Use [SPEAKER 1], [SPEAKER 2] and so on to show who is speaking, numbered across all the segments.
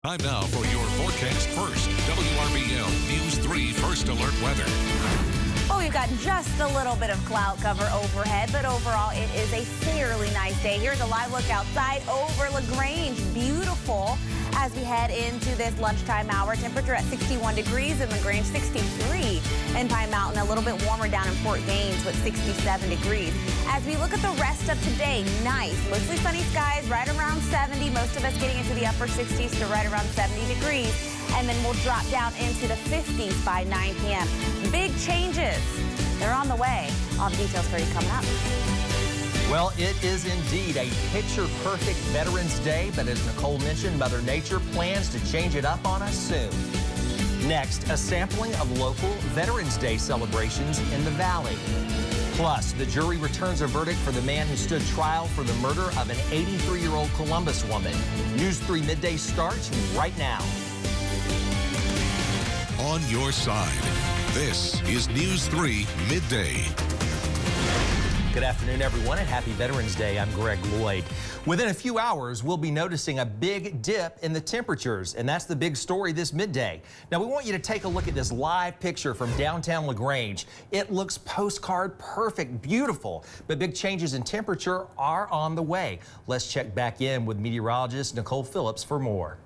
[SPEAKER 1] Time now for your forecast first. WRBL News 3 First Alert Weather.
[SPEAKER 2] Well, we've got just a little bit of cloud cover overhead, but overall it is a fairly nice day. Here's a live look outside over LaGrange. Beautiful as we head into this lunchtime hour. Temperature at 61 degrees in LaGrange, 63 in Pine Mountain. A little bit warmer down in Fort Gaines with 67 degrees. As we look at the rest of today, nice, mostly sunny skies, right around 70. Most of us getting into the upper 60s to right around 70 degrees. And then we'll drop down into the 50s by 9 p.m. Big changes. They're on the way. All the details for you coming up.
[SPEAKER 3] Well, it is indeed a picture-perfect Veterans Day, but as Nicole mentioned, Mother Nature plans to change it up on us soon. Next, a sampling of local Veterans Day celebrations in the Valley. Plus, the jury returns a verdict for the man who stood trial for the murder of an 83-year-old Columbus woman. News 3 Midday starts right now.
[SPEAKER 1] On your side, this is News 3 Midday.
[SPEAKER 3] Good afternoon, everyone, and happy Veterans Day. I'm Greg Loyd. Within a few hours, we'll be noticing a big dip in the temperatures, and that's the big story this midday. Now, we want you to take a look at this live picture from downtown LaGrange. It looks postcard perfect, beautiful, but big changes in temperature are on the way. Let's check back in with meteorologist Nicole Phillips for more.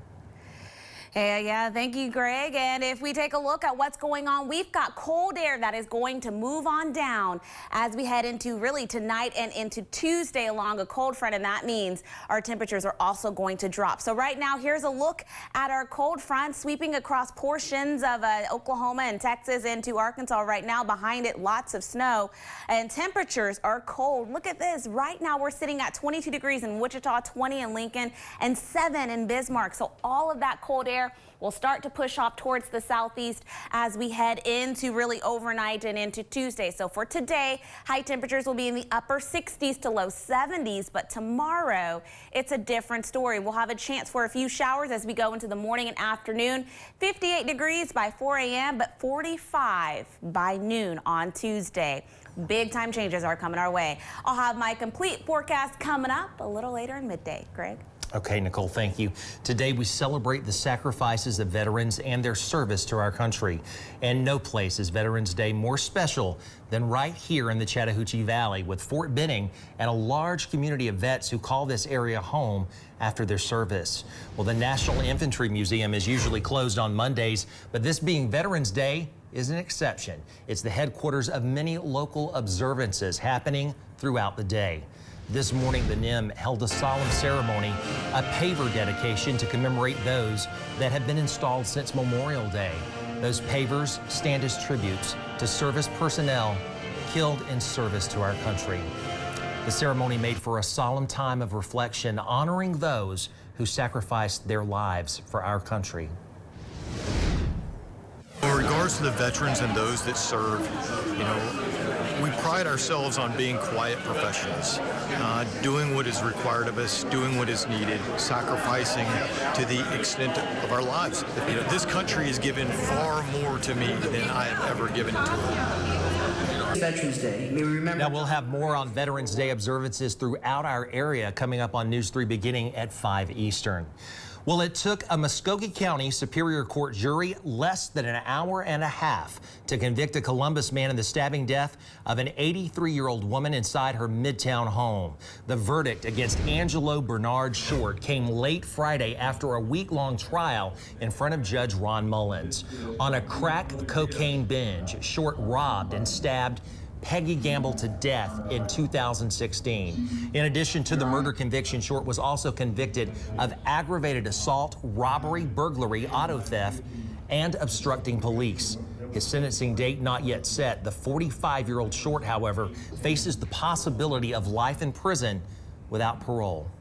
[SPEAKER 2] Yeah, thank you, Greg. And if we take a look at what's going on, we've got cold air that is going to move on down as we head into really tonight and into Tuesday along a cold front, and that means our temperatures are also going to drop. So right now, here's a look at our cold front sweeping across portions of Oklahoma and Texas into Arkansas right now. Behind it, lots of snow, and temperatures are cold. Look at this. Right now, we're sitting at 22 degrees in Wichita, 20 in Lincoln, and 7 in Bismarck. So all of that cold air will start to push off towards the southeast as we head into really overnight and into Tuesday. So for today, high temperatures will be in the upper 60s to low 70s, but tomorrow it's a different story. We'll have a chance for a few showers as we go into the morning and afternoon. 58 degrees by 4 a.m., but 45 by noon on Tuesday. Big time changes are coming our way. I'll have my complete forecast coming up a little later in midday. Greg?
[SPEAKER 3] Okay, Nicole, thank you. Today we celebrate the sacrifices of veterans and their service to our country. And no place is Veterans Day more special than right here in the Chattahoochee Valley with Fort Benning and a large community of vets who call this area home after their service. Well, the National Infantry Museum is usually closed on Mondays, but this being Veterans Day is an exception. It's the headquarters of many local observances happening throughout the day. This morning, the NIM held a solemn ceremony, a paver dedication to commemorate those that have been installed since Memorial Day. Those pavers stand as tributes to service personnel killed in service to our country. The ceremony made for a solemn time of reflection, honoring those who sacrificed their lives for our country.
[SPEAKER 4] In regards to the veterans and those that serve, we pride ourselves on being quiet professionals, doing what is required of us, doing what is needed, sacrificing to the extent of our lives. This country has given far more to me than I have ever given to it.
[SPEAKER 5] Veterans Day. May we remember.
[SPEAKER 3] Now we'll have more on Veterans Day observances throughout our area coming up on News 3 beginning at 5 Eastern. Well, it took a Muskogee County Superior Court jury less than an hour and a half to convict a Columbus man in the stabbing death of an 83-year-old woman inside her Midtown home. The verdict against Angelo Bernard Short came late Friday after a week-long trial in front of Judge Ron Mullins. On a crack cocaine binge, Short robbed and stabbed Peggy Gamble to death in 2016. In addition to the murder conviction, Short was also convicted of aggravated assault, robbery, burglary, auto theft, and obstructing police. His sentencing date not yet set. The 45-year-old Short, however, faces the possibility of life in prison without parole.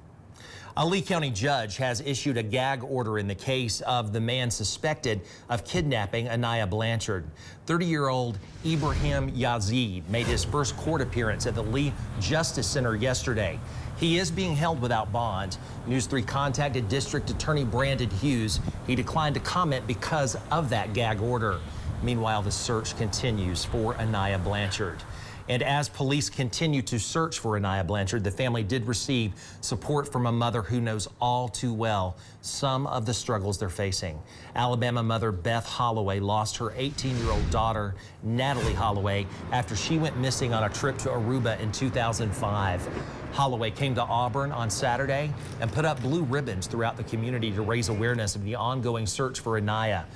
[SPEAKER 3] A Lee County judge has issued a gag order in the case of the man suspected of kidnapping Anaya Blanchard. 30-year-old Ibrahim Yazid made his first court appearance at the Lee Justice Center yesterday. He is being held without bond. News 3 contacted District Attorney Brandon Hughes. He declined to comment because of that gag order. Meanwhile, the search continues for Anaya Blanchard. And as police continue to search for Anaya Blanchard, the family did receive support from a mother who knows all too well some of the struggles they're facing. Alabama mother Beth Holloway lost her 18-year-old daughter, Natalie Holloway, after she went missing on a trip to Aruba in 2005. Holloway came to Auburn on Saturday and put up blue ribbons throughout the community to raise awareness of the ongoing search for Anaya.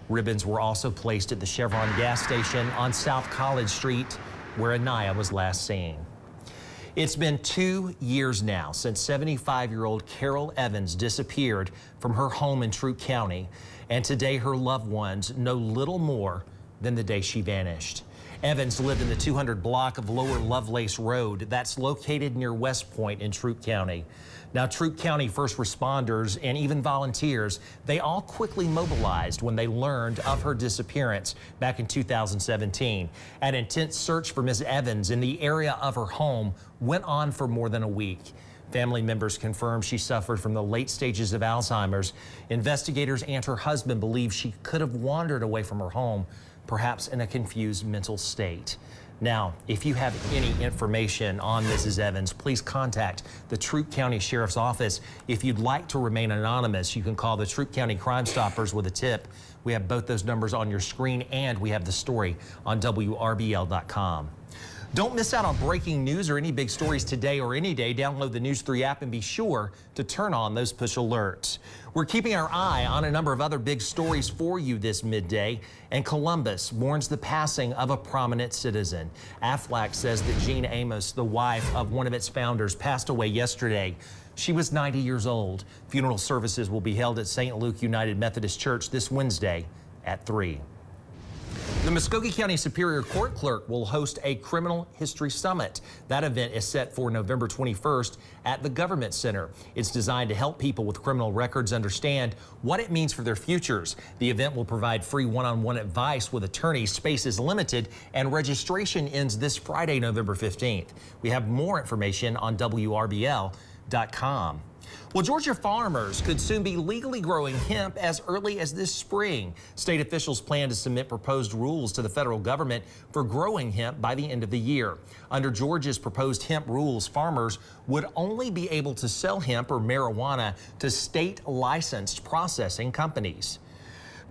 [SPEAKER 3] Ribbons were also placed at the Chevron gas station on South College Street, where Anaya was last seen. It's been 2 years now since 75-year-old Carol Evans disappeared from her home in Troup County, and today her loved ones know little more than the day she vanished. Evans lived in the 200 block of Lower Lovelace Road that's located near West Point in Troup County. Now, Troup County first responders and even volunteers, they all quickly mobilized when they learned of her disappearance back in 2017. An intense search for Ms. Evans in the area of her home went on for more than a week. Family members confirmed she suffered from the late stages of Alzheimer's. Investigators and her husband believe she could have wandered away from her home, perhaps in a confused mental state. Now, if you have any information on Mrs. Evans, please contact the Troup County Sheriff's Office. If you'd like to remain anonymous, you can call the Troup County Crime Stoppers with a tip. We have both those numbers on your screen, and we have the story on WRBL.com. Don't miss out on breaking news or any big stories today or any day. Download the News 3 app and be sure to turn on those push alerts. We're keeping our eye on a number of other big stories for you this midday. And Columbus mourns the passing of a prominent citizen. Aflac says that Jean Amos, the wife of one of its founders, passed away yesterday. She was 90 years old. Funeral services will be held at St. Luke United Methodist Church this Wednesday at 3. The Muskogee County Superior Court clerk will host a criminal history summit. That event is set for November 21st at the Government Center. It's designed to help people with criminal records understand what it means for their futures. The event will provide free one-on-one advice with attorneys. Space is limited and registration ends this Friday, November 15th. We have more information on WRBL.com. Well, Georgia farmers could soon be legally growing hemp as early as this spring. State officials plan to submit proposed rules to the federal government for growing hemp by the end of the year. Under Georgia's proposed hemp rules, farmers would only be able to sell hemp or marijuana to state-licensed processing companies.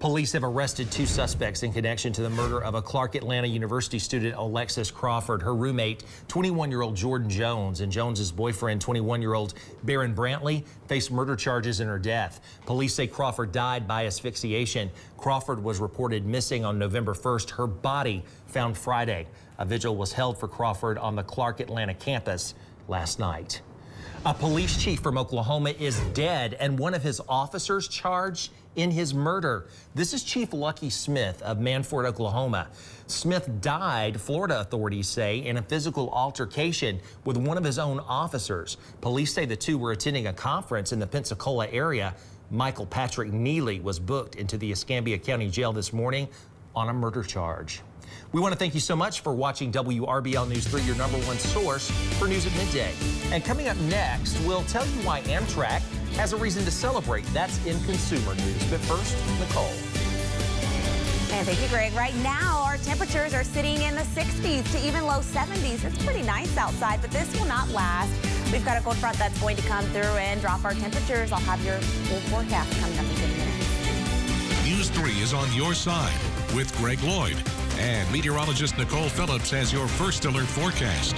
[SPEAKER 3] Police have arrested 2 suspects in connection to the murder of a Clark Atlanta University student, Alexis Crawford. Her roommate, 21-year-old Jordan Jones, and Jones's boyfriend, 21-year-old Barron Brantley, faced murder charges in her death. Police say Crawford died by asphyxiation. Crawford was reported missing on November 1st. Her body found Friday. A vigil was held for Crawford on the Clark Atlanta campus last night. A police chief from Oklahoma is dead, and one of his officers charged in his murder. This is Chief Lucky Smith of Manford, Oklahoma. Smith died, Florida authorities say, in a physical altercation with one of his own officers. Police say the two were attending a conference in the Pensacola area. Michael Patrick Neely was booked into the Escambia County Jail this morning on a murder charge. We want to thank you so much for watching WRBL News 3, your #1 source for news at midday. And coming up next, we'll tell you why Amtrak has a reason to celebrate. That's in consumer news. But first, Nicole.
[SPEAKER 2] And thank you, Greg. Right now, our temperatures are sitting in the 60s to even low 70s. It's pretty nice outside, but this will not last. We've got a cold front that's going to come through and drop our temperatures. I'll have your full forecast coming up in 10 minutes.
[SPEAKER 1] News 3 is on your side with Greg Loyd. And meteorologist Nicole Phillips has your first alert forecast.